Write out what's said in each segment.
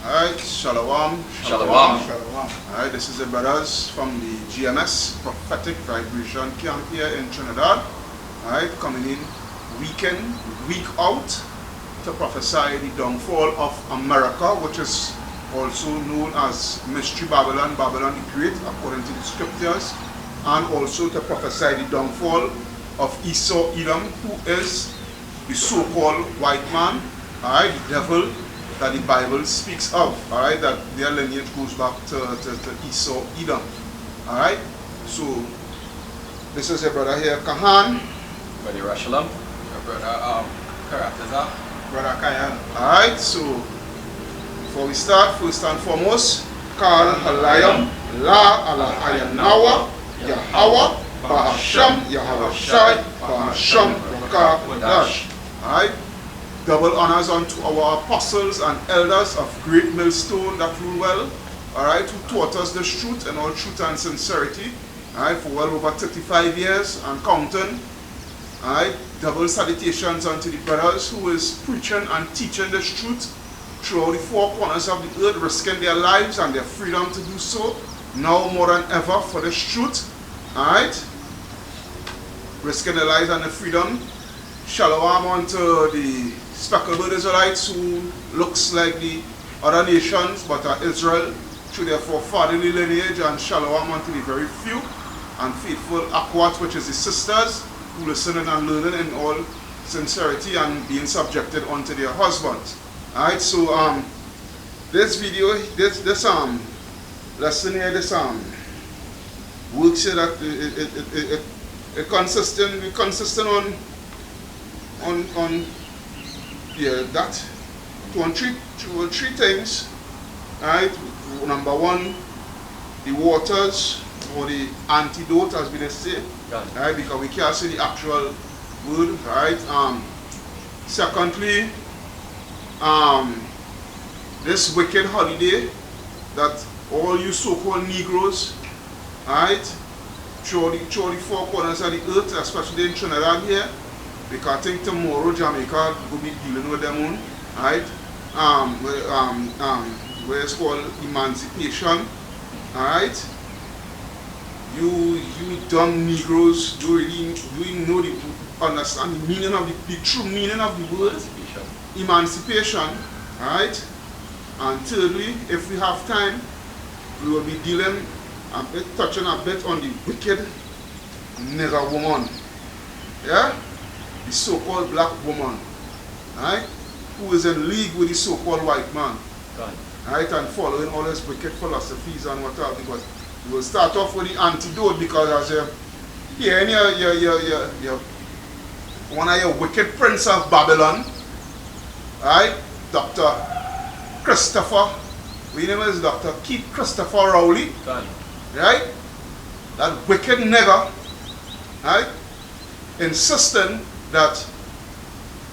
Alright, Shalom. Shalom. Alright, this is the brothers from the GMS Prophetic Vibration Camp here in Trinidad. Alright, coming in week in, week out to prophesy the downfall of America, which is also known as Mystery Babylon, Babylon the Great, according to the scriptures, and also to prophesy the downfall of Esau, Edom, who is the so-called white man, alright, the devil that the Bible speaks of, alright, that their lineage goes back to Esau, Edom. Alright, so this is your brother here, Kahan. Brother Rashalam. Your brother Karataza. Brother Kayan. Alright, so before we start, first and foremost, Kal Halayam, La Alahayanawa, Yahweh, Bahasham, Yahawashai, Bahasham, Rakah. Alright. Double honors unto our apostles and elders of great millstone that rule well, alright, who taught us the truth and all truth and sincerity, alright, for well over 35 years and counting. Alright, double salutations unto the brothers who is preaching and teaching this truth throughout the four corners of the earth, risking their lives and their freedom to do so, now more than ever for this truth, alright, risking their lives and their freedom. Shalom unto the speckled Israelites who looks like the other nations but are Israel through their forefatherly lineage, and shalom unto the very few and faithful Akwat, which is the sisters who listening and learning in all sincerity and being subjected unto their husbands. Alright, so this video, this lesson here, this works here that it consistent on that two or three things. Right, number one, the waters or the antidote, as we say, right, because we can't see the actual word, right. Secondly, this wicked holiday that all you so-called Negroes, right, through the four corners of the earth, especially in Trinidad here, because I think tomorrow Jamaica will be dealing with them on, right? Where it's called emancipation, alright? You dumb Negroes, do you know understand the meaning of the true meaning of the word emancipation, alright? And thirdly, if we have time, we will be dealing touching a bit on the wicked nigger woman, yeah? The so-called black woman, right, who is in league with the so-called white man, right, and following all his wicked philosophies and what have you. But we will start off with the antidote, because as here in your one of your wicked prince of Babylon, right, Dr. Christopher, his name is Dr. Keith Christopher Rowley, right, that wicked nigger, right, insisting that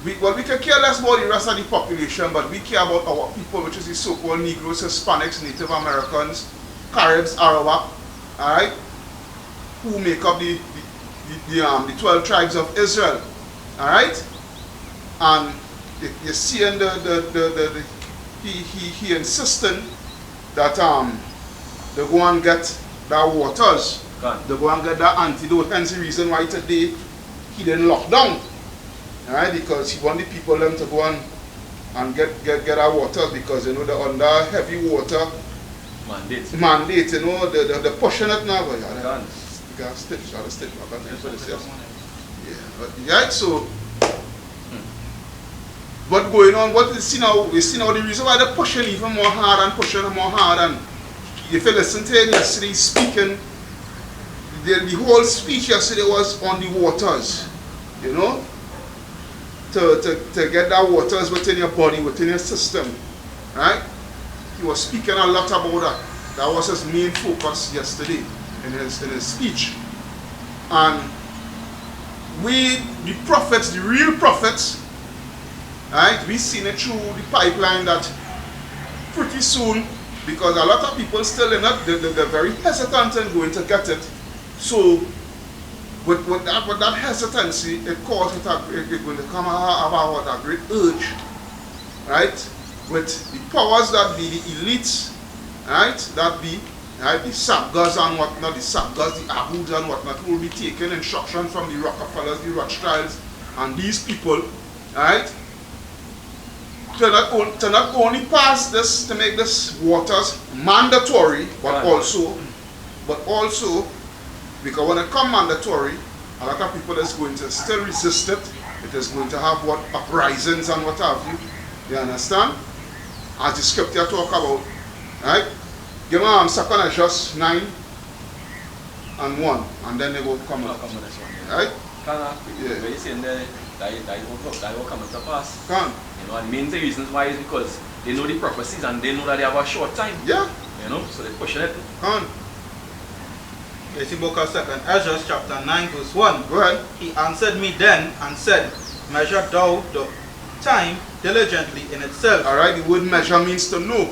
we can care less about the rest of the population, but we care about our people, which is the so-called Negroes, Hispanics, Native Americans, Caribs, Arawak, alright, who make up the 12 tribes of Israel, alright. And you see in he insisting that they go and get that waters, they go and get that antidote. Hence the reason why today he didn't lock down, right? Because he wanted people them to go and get our water, because you know they're under heavy water mandate, you know, they're pushing it now. But yeah, so what going on? What we see now the reason why they're pushing even more hard and pushing more hard. And if you listen to him yesterday speaking, the whole speech yesterday was on the waters, you know, to get that waters within your body, within your system, right? He was speaking a lot about that. That was his main focus yesterday in his speech. And we, the prophets, the real prophets, right, we seen it through the pipeline that pretty soon, because a lot of people still in it, they're very hesitant and going to get it. So With that hesitancy, it causes it's going to come about a great urge, right? With the powers that be, the elites, right? That be, right? The Sapgas and whatnot, the Sapgas, the Abuds and whatnot, who will be taking instruction from the Rockefellers, the Rothschilds, and these people, right? To not only pass this, to make this waters mandatory, but also, because when it comes mandatory, a lot of people is going to still resist it. It is going to have what uprisings and what have you. You understand? As the scripture talk about, right? Give me 2 Corinthians 9 and 1, and then they will come up. Right? When you saying that will come to pass. Can. You know, and main reasons why is because they know the prophecies and they know that they have a short time. Yeah. You know, so they're pushing it. Can. It's the book of 2 Ezra chapter 9 verse 1. Go ahead. He answered me then and said, measure thou the time diligently in itself. Alright, the word measure means to know.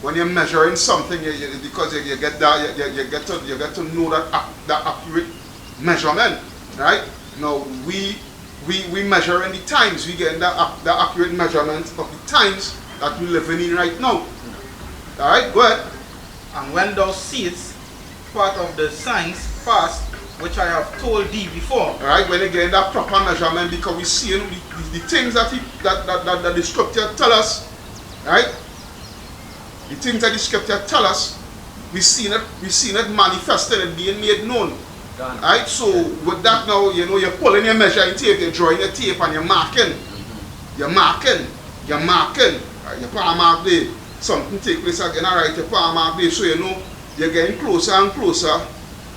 When you're measuring something, because you get that, you get to know that accurate measurement. Right? Now we measure in the times. We get the accurate measurement of the times that we're living in right now. Alright, go ahead. And when thou seest part of the signs past, which I have told thee before. Alright, when you get that proper measurement, because we see the things that the scripture tell us, right? The things that the scripture tell us, we seen it manifested and being made known. Right? So with that now, you know, you're pulling your measuring tape, you're drawing your tape and you're marking. You're marking. Right? Your palm mark there. Something take place again, alright, your palm mark there, so you know you're getting closer and closer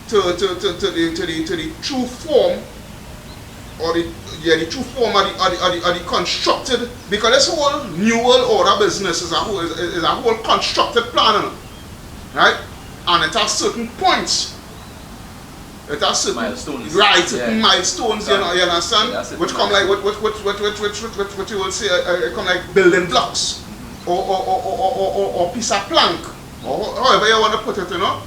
to the true form, or the true form of the constructed, because this whole new world order business is a whole constructed plan, right? And it has certain points. It has certain milestones. Right, certain milestones, you know, you understand? Yeah, which come like what you will say, come like building blocks, or piece of plank, or however you want to put it, you know.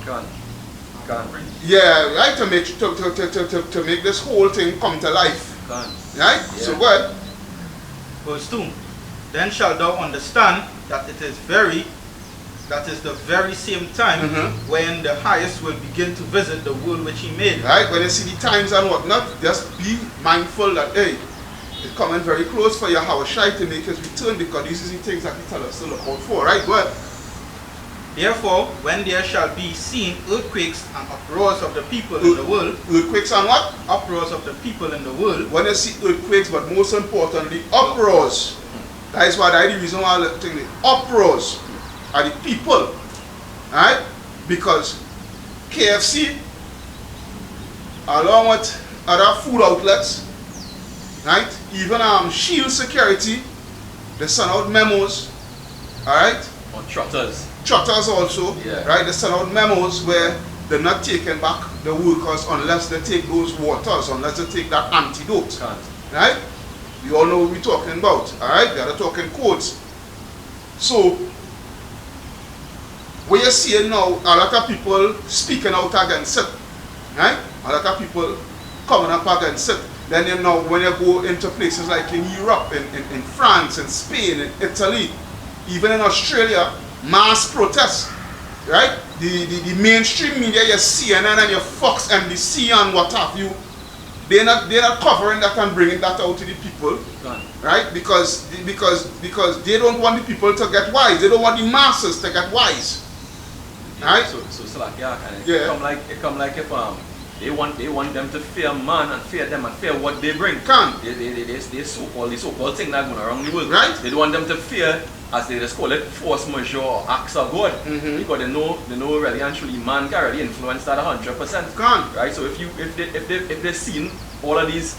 Yeah, right, to make this whole thing come to life. Right? Yeah. So what? Verse 2. Then shalt thou understand that it is the very same time when the highest will begin to visit the world which he made. Right, when you see the times and whatnot, just be mindful that hey, it's coming very close for Yahushua to make his return, because these are the things that he tells us to look out for. Right, go ahead. Therefore, when there shall be seen earthquakes and uproars of the people in the world. Earthquakes and what? Uproars of the people in the world. When you see earthquakes, but most importantly, uproars. That is the reason why I think the uproars are the people. Right? Because KFC, along with other food outlets, right? Even Shield Security, they send out memos. Alright? On trotters. Trotters also, yeah. Right? They send out memos where they're not taking back the workers unless they take those waters, unless they take that antidote. Right? You all know what we're talking about. Alright? They're talking codes. So, what you're seeing now, a lot of people speaking out against it. Right? A lot of people coming up against it. Then you know, when you go into places like in Europe, in France, in Spain, in Italy, even in Australia, mass protests, right? The mainstream media, your CNN and your Fox, NBC and what have you, they're not covering that and bringing that out to the people, right? Because they don't want the people to get wise. They don't want the masses to get wise, right? So like it come like if they want them to fear man and fear them and fear what they bring. They so-called thing that going around the world. Right. They don't want them to fear, as they just call it, force majeure or acts of God. Because they know really and truly man can really influence that 100%. Right? So if they've seen all of these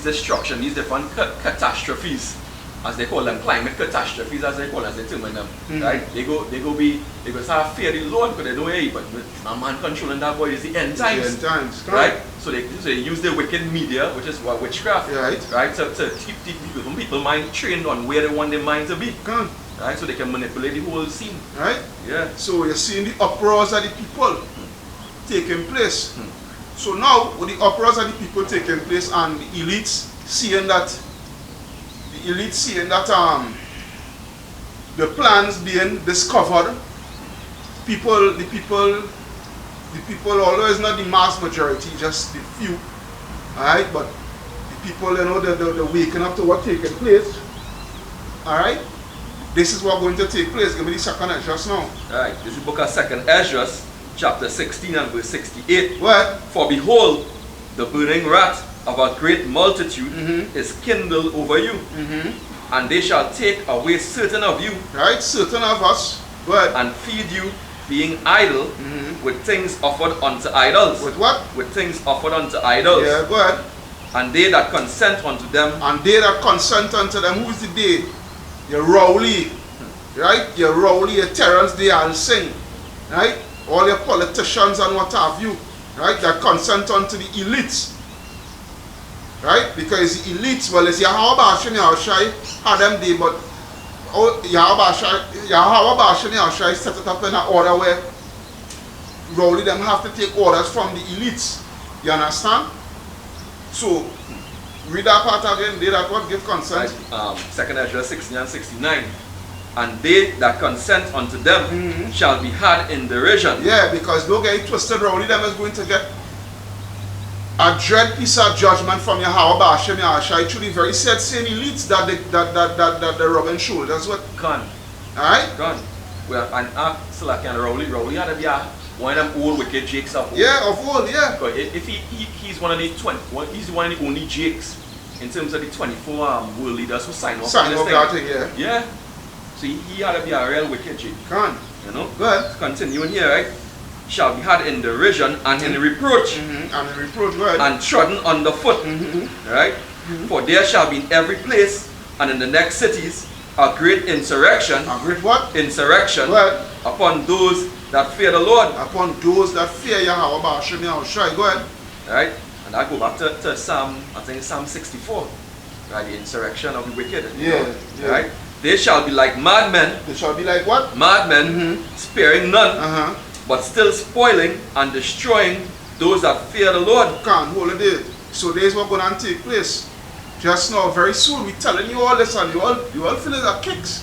destruction, these different catastrophes, as they call them, climate catastrophes, as they call them, as they term them, right? They go start fear the Lord, because they know, hey, but a man controlling that boy is the end times. The end times, right? So they use the wicked media, which is what witchcraft, right? To keep people's mind trained on where they want their mind to be, right? So they can manipulate the whole scene, right? Yeah. So you're seeing the uproars of the people taking place. So now, with the uproars of the people taking place and the elites seeing that, the plans being discovered, the people, although it's not the mass majority, just the few, alright, but the people, you know, they're waking up to what taking place, alright. This is what's going to take place. Give me the second Esdras now. Alright, this is the book of 2nd Esdras, chapter 16 and verse 68. What? For behold, the burning wrath of a great multitude is kindled over you, and they shall take away certain of you, right, certain of us, but and feed you, being idle, with things offered unto idols. With what? With things offered unto idols. Yeah, go ahead. And they that consent unto them. And they that consent unto them. Who is the they? Your Rowley, right? Your Rowley, your Terrence, they all sing, right? All your politicians and what have you, right? That consent unto the elites, right? Because the elites, well, it's Yahweh and Yahushai had them there, but Yahweh and Yahushai set it up in an order where Rowley them have to take orders from the elites. You understand? So, read that part again. They that what give consent. Right, 2nd Esdras 16 and 69. And they that consent unto them shall be had in derision. Yeah, because don't get it twisted. Rowley them is going to get a dread piece of judgment from Yahweh Bashem Yahushai. Truly very sad same elites that the rubbing shoulders with. Gone. Alright? Gone. Well, and Slack and Rowley had to be one of them old wicked jakes of old. Yeah, of old, yeah. Because if he's one of the 20, he's one of the only jakes in terms of the 24 world leaders who sign off on this thing. Yeah. Yeah. So he had to be a real wicked jake. Can. You know? Good. Continuing here, right? Shall be had in derision and in reproach. And in reproach, good. And trodden underfoot. Right? For there shall be in every place and in the next cities a great insurrection. A great what? Insurrection. Good. Upon those that fear the Lord. Upon those that fear Yahweh Bashem Yahushai. Go ahead. Right? And I go back to Psalm, I think Psalm 64. Right? The insurrection of the wicked. Yeah. Right? They shall be like madmen. They shall be like what? Madmen, sparing none, but still spoiling and destroying those that fear the Lord. Can't hold it there. So this is what's going to take place. Just now, very soon, we're telling you all this and you all feel it at kicks.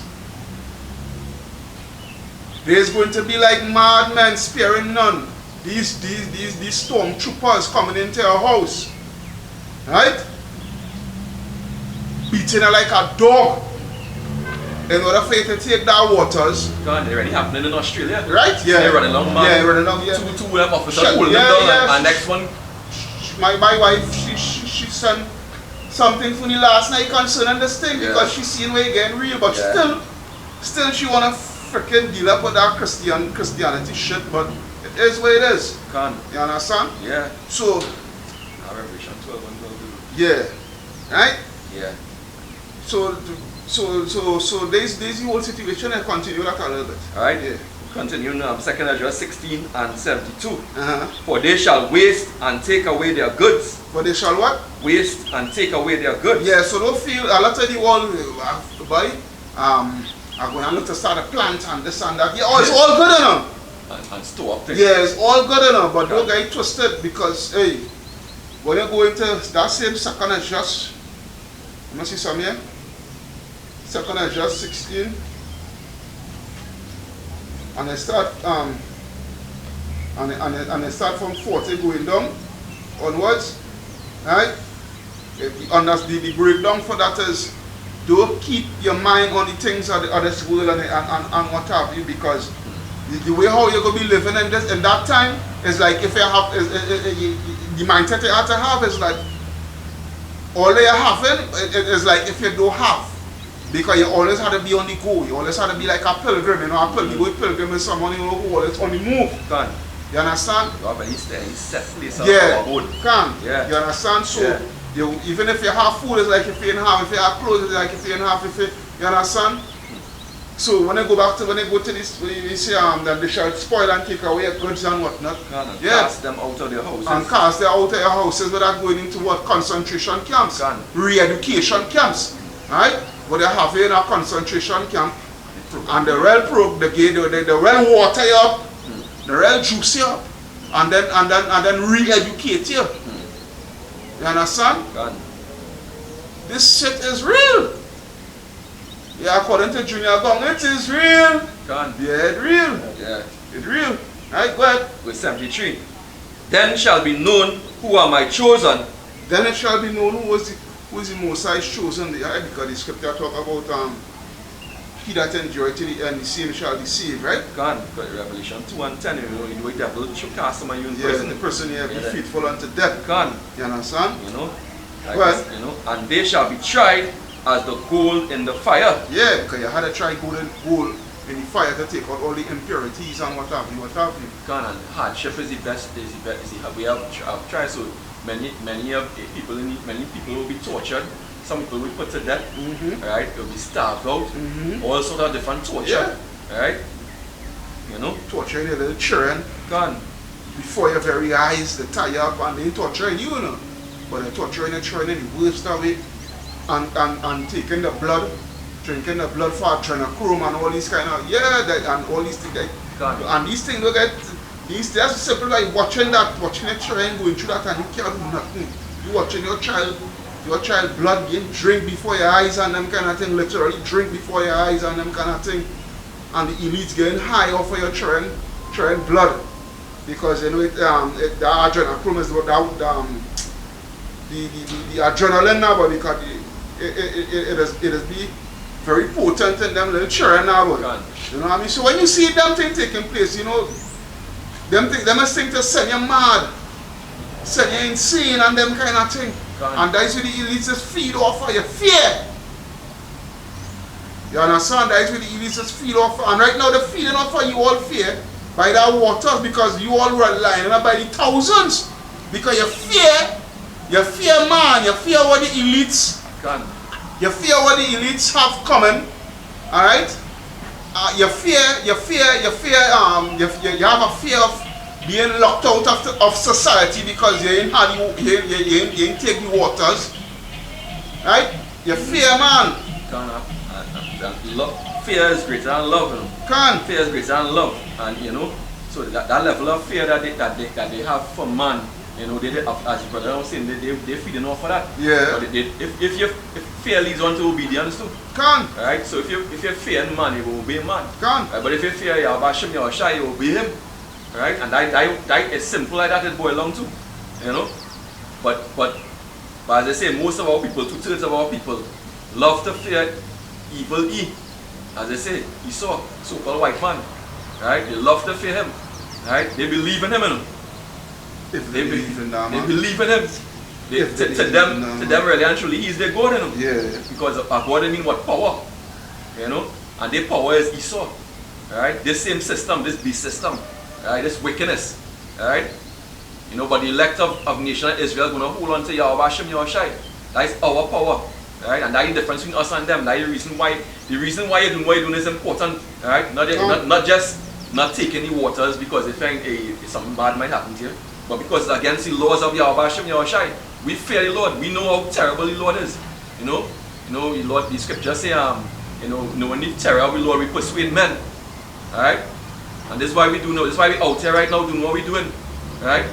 There's going to be like madmen sparing none. These stormtroopers coming into your house. Right? Beating her like a dog. In order for you to take that waters. God, they're already happening in Australia. Right? Yeah. They're running along, man. Yeah, running along, yeah. Two of them officers holding them down, and next one. My wife, she sent something for me last night concerning this thing because she seen where it getting real, but still she wanna freaking deal up with that Christianity shit, but it is what it is. Can. You understand? Yeah. So Revelation 12 and 12. yeah. Right? Yeah. So there's the whole situation and continue that a little bit. Alright? Yeah. Continue now, 2nd Esdras 16 and 72. For they shall waste and take away their goods. For they shall what? Waste and take away their goods. Yeah, so don't feel a lot of the world boy, I'm going to look to start a plant and this and that. Yeah, oh, it's all good enough. And store up things. Yeah, it's all good enough, but don't get it twisted because hey, when you go into that same 2nd Esdras, let me see some here. 2nd Esdras 16. And they start and they start from 40 going down onwards. Right? The breakdown for that is don't keep your mind on the things of the other world and what have you, because the way how you're gonna be living in that time is like if you have the mindset you have to have is like all you're having is like if you don't have. Because you always have to be on the go. You always have to be like a pilgrim. You know, a pilgrim is someone who always on the move. Can. You understand? You have a set place of can. Yeah. You understand? So even if you have food, it's like if you didn't have. If you have clothes, it's like if you didn't have. You understand? So when they go to this, we say that they shall spoil and take away your goods and whatnot. And cast them out of their houses. And cast them out of your houses without going into what? Concentration camps. Re-education camps. Right? But they have in a concentration camp, and the real water you up, the real juice you up, and then re-educate you. You understand? God. This shit is real. Yeah, according to Junior Gong, it is real. God. Yeah, it's real. Yeah. It's real. Right, go ahead. Verse 73. Then shall be known who are my chosen. Then it shall be known who is the Most High's chosen. Right? Because the scripture talk about he that endureth till the end, the same shall be saved, right? God, because Revelation 2 and 10, you know, the devil should cast him on you in Yeah, prison. the person here be Yeah. faithful unto death. God, You understand? you know, like Well, this, you know, and they shall be tried as the gold in the fire. Yeah, because you had to try gold in the fire to take out all the impurities and what have you. God, and hardship is the best. We have tried. So many people will be tortured. Some people will be put to death. Right? They'll be starved out. All sorts of different torture. Yeah. Right? You know, Torturing your little children God. before your very eyes. They tie you up and they torturing you, you know. But they're torturing the children in the worst of it, and taking the blood, drinking the blood for adrenochrome and all these kind of and all these things. And these things look at these. That's simple like watching a child going through that and you can't do nothing. You watching your child blood getting drink before your eyes and them kind of thing. Literally drink before your eyes and them kind of thing. And the elites getting high off of your children blood because you know the adrenochrome is the adrenaline now, but because it is be very potent in them little children now, but you know what I mean. So when you see them thing taking place, you know, them must think to send you mad, send you insane, and them kind of thing. And that's where the elites just feed off of your fear. You understand? That's where the elites just feed off, and right now they're feeding off of you all fear by that waters because you all relying on by the thousands because you fear man, you fear what the elites. You fear what the elites have coming, all right? You have a fear of being locked out of society because you ain't take the waters, right? You fear, man. Fear is greater than love. Fear is greater than love, and you know, so that level of fear that they have for man. You know, as brother was saying, they're feeding off of that. Yeah. But if fear leads on to obedience too. Right? So if you fear man, you will obey man. Right? But if you fear Yahweh or Shai, you obey him. Right? And that is simple like that it boils down to. You know? But as I say, most of our people, 2/3 of our people, love to fear evil E. As I say, Esau, so-called white man. Right? They love to fear him. Right? They believe in him, you know. They believe in that, man. They believe in him. To them, really and truly, he's their God, you know. Yeah. Because of God, I mean what? Power. You know? And their power is Esau. Right? This same system, this beast system. Right? This wickedness. Right? You know, but the elect of nation of Israel going to hold on to Yahweh Hashem Yahushai. That is our power. Right? And that is the difference between us and them. That is the reason why you're doing what you're doing is important. Right? Not just not taking the waters because they think something bad might happen to you. But because it's against the laws of Yahweh Hashem Yahushai, we fear the Lord. We know how terrible the Lord is. You know, the Lord. The scriptures say, knowing the terror of the Lord, we persuade men. Alright? And this is why we do know. This is why we out here right now doing what we're doing. Alright?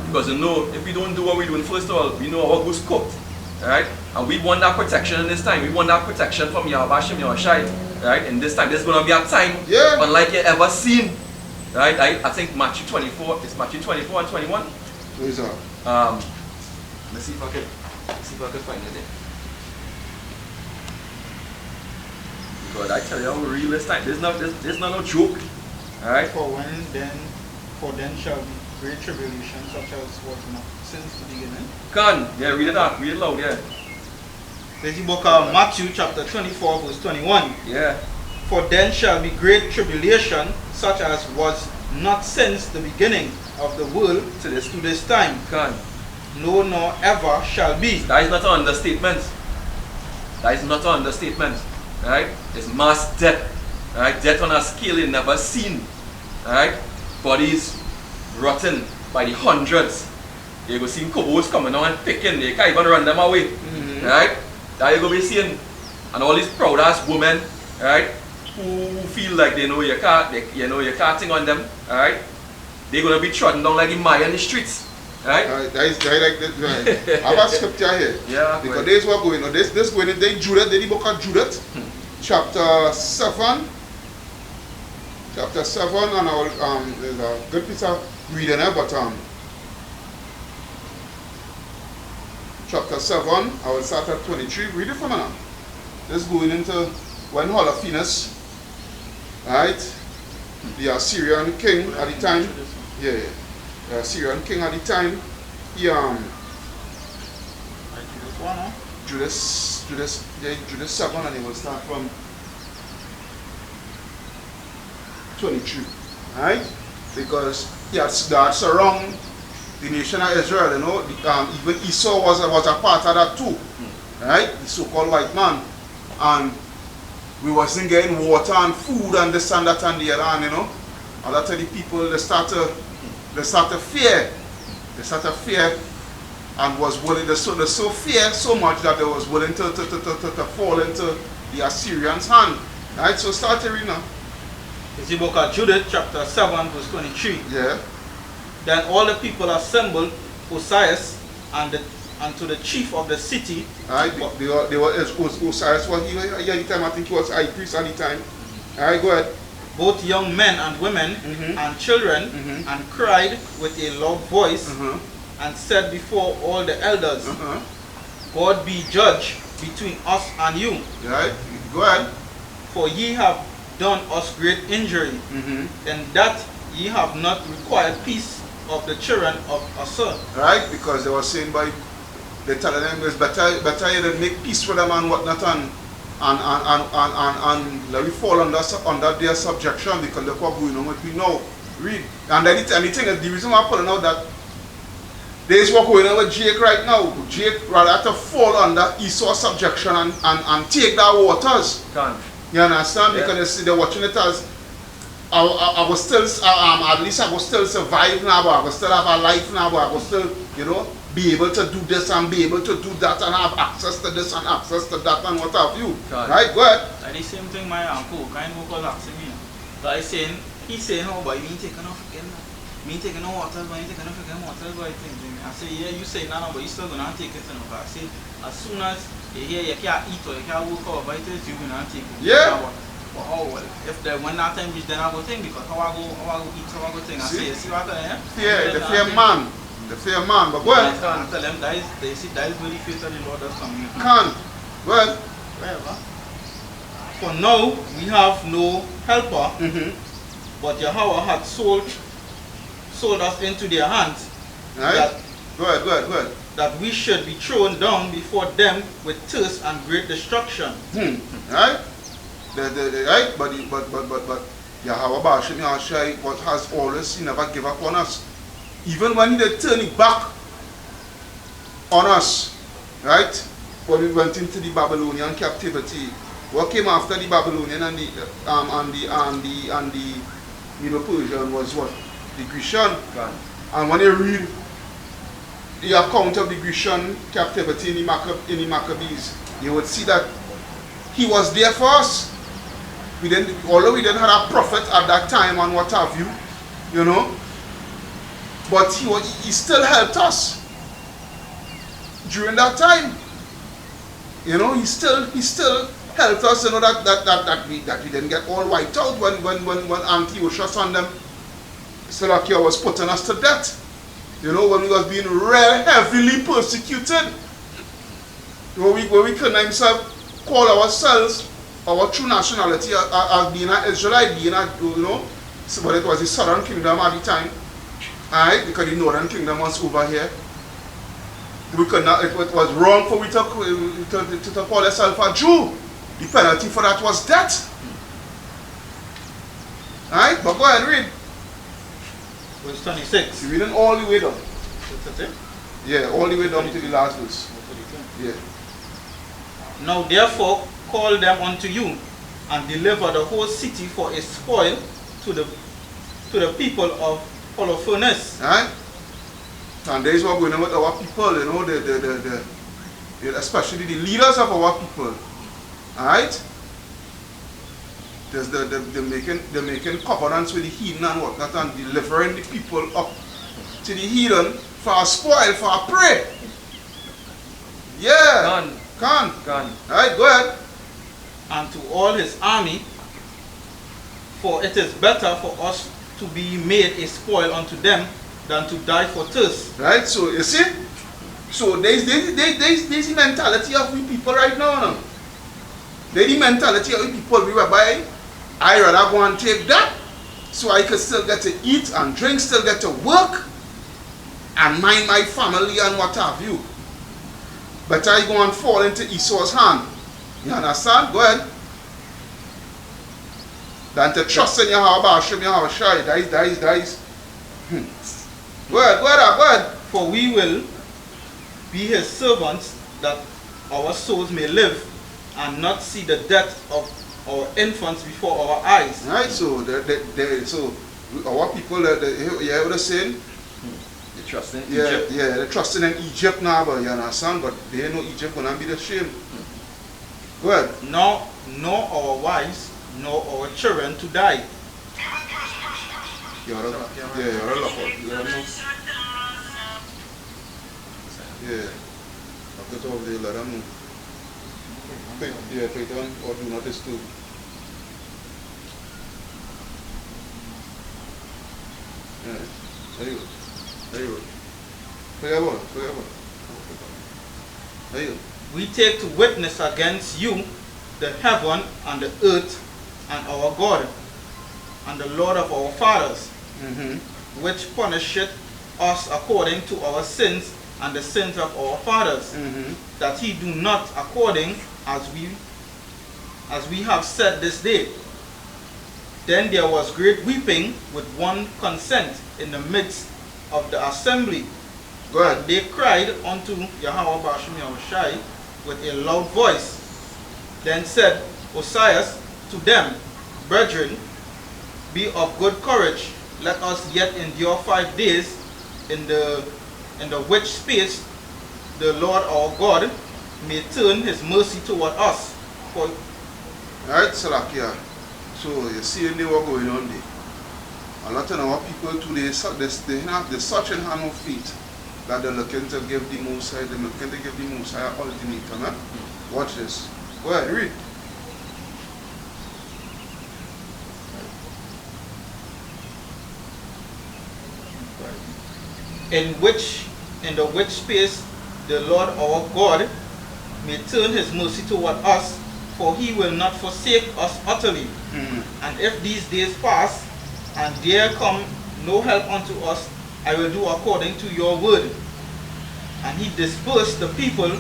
Because you know, if we don't do what we're doing, first of all, we know our goose cooked. Alright? And we want that protection in this time. We want that protection from Yahweh Hashem Yahushai. Right? In this time, there's going to be a time unlike you ever seen. Right? I think Matthew 24, it's Matthew 24 and 21. What is that? Let's see if I can find it there. Because I tell you how real this time. There's not no joke. Alright? For then shall be great tribulation such as was not since the beginning. Read it out, read it loud, yeah. There's the book of Matthew chapter 24 verse 21. Yeah. For then shall be great tribulation such as was not since the beginning of the world to this time. No, nor ever shall be. That is not an understatement. That is not an understatement. Right? It's mass death. Right? Death on a scale you never seen. Right? Bodies rotten by the hundreds. You go see cobos coming on and picking. They can't even run them away. Right? That you go be seeing. And all these proud ass women, right? Who feel like they know you can't think on them, alright? they're going to be trodden down like the Maya in the streets. Right? That is like that. Right. I have a scripture here. Yeah. Because this is what going on. This going in the book of Judith, chapter 7. Chapter 7, and I will, there's a good piece of reading there, but chapter 7, I will start at 23. Read it for me now. This going into when Holofernes, right, the Assyrian king at the time, the Assyrian king at the time, he Judas 7, and he will start from 22, right? Because he had surrounded the nation of Israel, you know. Even Esau was a part of that too, right? The so-called white man, and we wasn't getting water and food and this and that and the other, and you know, and that's the people they start to fear, and was willing to so fear so much that they was willing to fall into the Assyrians' hand, right? So start to read now. It's the book of Judith, chapter 7, verse 23. Yeah. Then all the people assembled Osias and to the chief of the city. Alright, Osias was here at the time. I think he was high priest at the time. Alright, go ahead. Both young men and women and children, and cried with a loud voice and said before all the elders, God be judge between us and you. Right, go ahead. For ye have done us great injury, and that ye have not required peace of the children of Assur. Right, because they were saying they telling them it's better you than make peace with them and whatnot, and let me fall under their subjection, because they're going on what we know. Read. And then the thing is, the reason why I'm pulling out that there is what going on with Jake right now. Jake rather have to fall under Esau's subjection and take that waters. You understand? Yeah. Because they're watching it as I was still at least I was still survive now, but I will still have a life now, but I will still, you know, be able to do this and be able to do that and have access to this and access to that and what have you. Right? Go ahead. And the same thing my uncle kind of was asking me. But he's saying, oh, but you ain't taking off again. Me taking no water, but you taking off again water, but I think. I say, yeah, you say no, but you still gonna take it enough. I say, as soon as you hear you can't eat or you can't walk or bite it, you're gonna take it. Yeah. But oh well, if when that time reach, then I go think, because how I go eat, how I go think. I say, see what I am? Fear, the fear man. The fear man, but go ahead. I tell them that is where the faith of the Lord has come. Can't. Go ahead. Wherever. For now we have no helper, but Yahweh had sold us into their hands. Right. Go ahead. That we should be thrown down before them with thirst and great destruction. Right? Right? But Yahweh Bashim Yahshai, what has always, he never give up on us. Even when they turn it back on us, right? When we went into the Babylonian captivity, what came after the Babylonian and the Persian was what? The Grecian. And when you read the account of the Grecian captivity in the Maccabees, you would see that he was there for us. Although we didn't have a prophet at that time and what have you, you know, but he still helped us during that time. You know, he still helped us, you know, that we didn't get all wiped out when Antiochus and them Seleucia was putting us to death. You know, when we was being heavily persecuted. When we couldn't call ourselves our true nationality as being an Israelite, being a, you know, but it was the southern kingdom at the time. Alright, because the northern kingdom was over here. We could not, it was wrong for we to call ourselves a Jew. The penalty for that was death. Alright, but go ahead and read. Verse 26. You're reading all the way down. That's it? Yeah, all the way down to the last verse. Yeah. Now therefore call them unto you, and deliver the whole city for a spoil to the people of Holofernes. Right? And there is what going on with our people, you know, especially the leaders of our people. Alright? There's they're making covenants with the heathen and whatnot and delivering the people up to the heathen for a spoil, for a prey. Yeah. Can. Alright, go ahead. And to all his army, for it is better for us to be made a spoil unto them than to die for thirst. Right, so you see? So there's the mentality of we people right now. No? There's the mentality of we people whereby I rather go and take that so I can still get to eat and drink, still get to work and mind my family and what have you. But I go and fall into Esau's hand. You understand? Go ahead. Than to trust in Yahweh, Hashem, Yahweh, Shai. That is. Go ahead. For we will be his servants, that our souls may live and not see the death of our infants before our eyes. Right, so so our people, you hear what I'm saying? They trust in Egypt. Yeah, they're trusting in Egypt now, but you understand, but they know Egypt gonna be the shame. Go ahead. Nor our wives, nor our children to die. You're a lot. Yeah. After the over there, let them know. Yeah, pay it on or do not disturb. Yeah. There you go. There you go. We take to witness against you the heaven and the earth and our God and the Lord of our fathers, which punisheth us according to our sins and the sins of our fathers, that he do not according as we have said this day. Then there was great weeping with one consent in the midst of the assembly. Go ahead. And they cried unto Yahweh Bashim Yahushai with a loud voice. Then said Osias to them, Brethren, be of good courage, let us yet endure 5 days, in the which space the Lord our God may turn his mercy toward us. Alright, Salakia. So you see they were going on there. A lot of our people today, they have the such an hand of faith that they're looking to give the Most High, they're looking to give the Most High ultimatum. Eh? Watch this. Go ahead, read. In the which space the Lord our God may turn his mercy toward us, for he will not forsake us utterly. And if these days pass, and there come no help unto us, I will do according to your word. And he dispersed the people,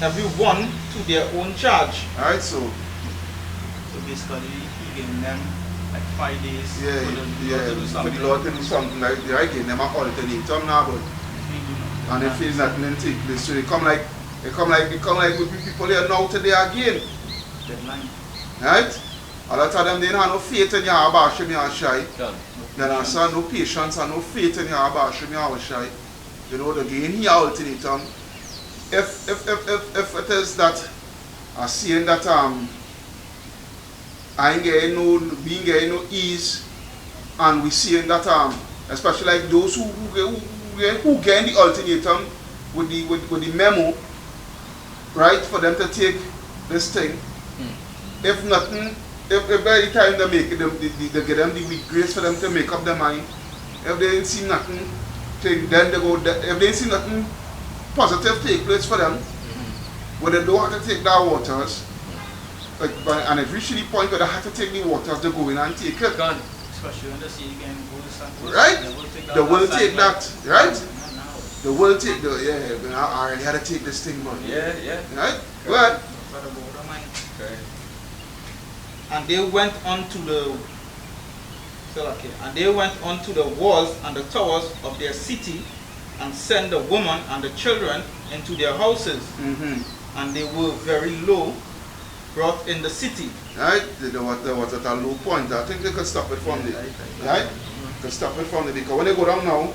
every one to their own charge. Alright, so basically he gave them like 5 days for the Lord to do something like that. I gave them an ultimatum now, but and if it's not then take place, so they come like with people here now today again. Deadline. Right? A lot of them they don't have no faith in Yahweh Hashem Yahushai. They understand no patience and no faith in Yahweh Hashem Yahushai. You know, they gain here ultimatum. If it is that a saying that I ain't getting no ease, and we seeing that especially like those who gain the ultimatum with the memo, right, for them to take this thing. If nothing, if by the time they make it, they get them the week grace for them to make up their mind. If they didn't see nothing, then they go. If they didn't see nothing positive take place for them, where they don't have to take their waters, like, and if reach the point where they have to take the waters, they go in and take it. Especially when they see again, right? They will take that, right? They will take the, I already had to take this thing, man. Yeah. Right? Go ahead. Okay. And they went on to the walls and the towers of their city, and sent the women and the children into their houses. And they were very low, brought in the city. Right? They was at a low point. I think they could stop it from there. Right? Could stop it from there, because when they go down now,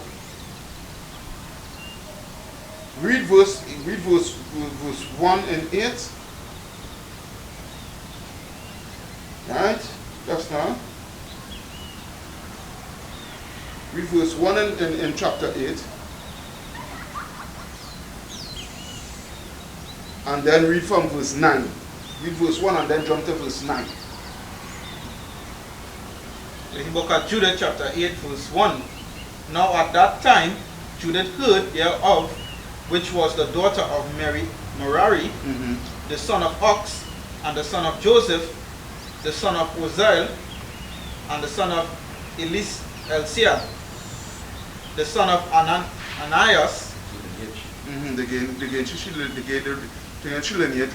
read verse 1 and 8. Right? Just now. Read verse 1 in chapter 8. And then read from verse 9. Read verse 1 and then jump to verse 9. The book of Judith chapter 8 verse 1. Now at that time Judith heard thereof, which was the daughter of Merari, the son of Ox, and the son of Joseph, the son of Uzziel, and the son of Elsiah, the son of Ananias.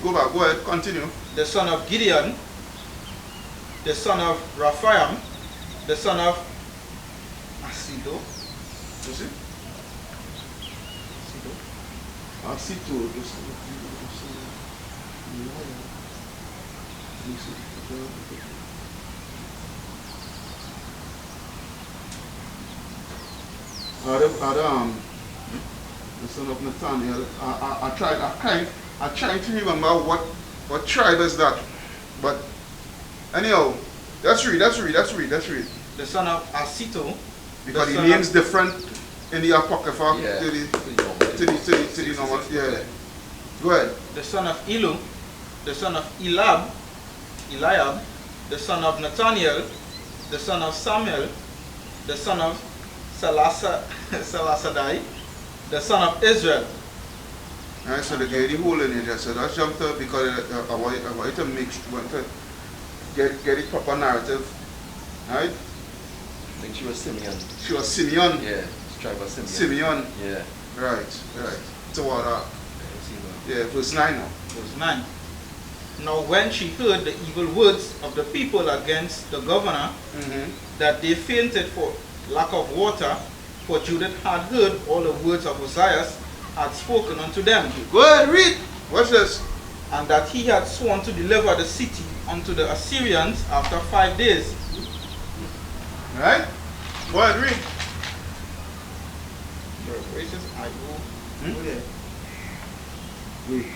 Go back, go ahead, continue. The son of Gideon, the son of Raphaim, the son of Asido. You see? Asido. The son of Nathaniel. I tried to remember what tribe is that. But anyhow, let's read. The son of Asito. Because the name's different in the Apocrypha to the normal. Yeah. Go ahead. The son of Ilu, the son of Eliab, the son of Nathaniel, the son of Samuel, the son of Salasadai, the son of Israel. Alright, so they get the whole in there. So that's jumped up because I want to get the proper narrative. Alright? I think she was Simeon. She was Simeon. Yeah, tribe of Simeon. Simeon. Yeah. Right. So what? Yeah, verse 9 now. Verse 9. Now when she heard the evil words of the people against the governor, that they fainted for lack of water, for Judith had heard all the words of Ozias had spoken unto them. Go ahead, read. What's this? And that he had sworn to deliver the city unto the Assyrians after 5 days. Right? Go ahead, read. Where it says I go. Go there. Read.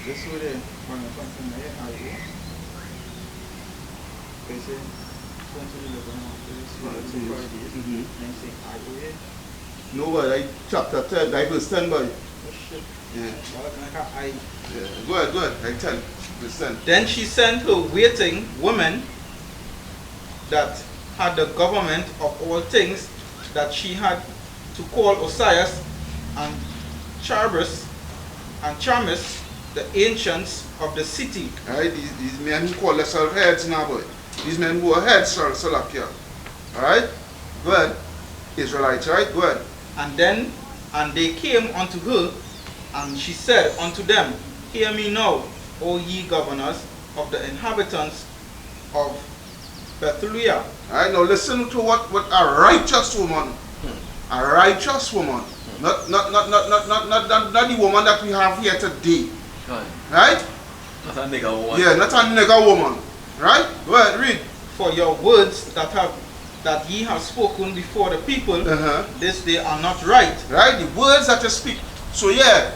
Just go there. Something there. I go. They say sworn to deliver unto the 5 days. And say I go here. No, but chapter 10, verse 10, boy. Oh shit. Yeah. Yeah. Go ahead. I 10. Verse 10. Then she sent her waiting women that had the government of all things, that she had to call Osias and Charbus and Charmis, the ancients of the city. Alright, these men who call themselves heads now, boy. These men who are heads still up here. Alright? Go ahead. Israelites, right? Go ahead. And they came unto her, and she said unto them, Hear me now, O ye governors of the inhabitants of Bethulia. Alright, now listen to what a righteous woman, not the woman that we have here today. Right? Not a nigger woman. Yeah, not a nigger woman. Right? Go ahead, read. For your words that ye have spoken before the people, this they are not right. Right? The words that you speak. So yeah,